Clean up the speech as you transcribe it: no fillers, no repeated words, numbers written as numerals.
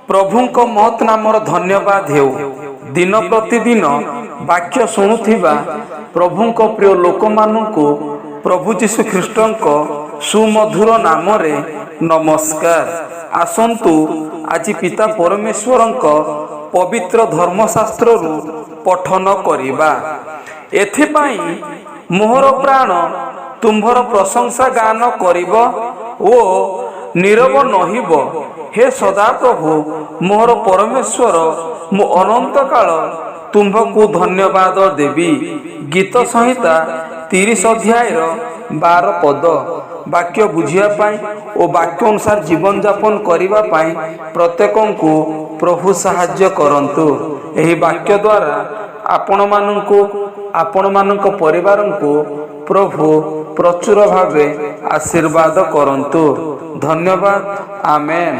प्रभुंक महत् नामर धन्यवाद हेउ। दिन प्रतिदिन वाक्य शुणुथिबा प्रभुंक प्रिय लोक माननकु प्रभु जीशु ख्रीष्टंक सुमधुर नाम रे नमस्कार। आसंतु आज पिता परमेश्वरंक पवित्र धर्मशास्त्र रु पठन करिबा। एथिपाई मोहर प्राण तुम्भर प्रशंसा गान करिब ओ नीरव नहिब। हे सदाप्रभु मोहर परमेश्वर मु अनंत काल तुम्भकु धन्यवाद देवी। गीत संहिता 30 अध्याय 12 पद। वाक्य बुझिया पाई ओ वाक्य अनुसार जीवन यापन करिबा पाई प्रत्येकंकु प्रभु सहाय्य करंतु। एही वाक्य द्वारा आपण मानक परिवारंकु प्रभु प्रचुर भावे आशीर्वाद करंतु। धन्यवाद। आमेन।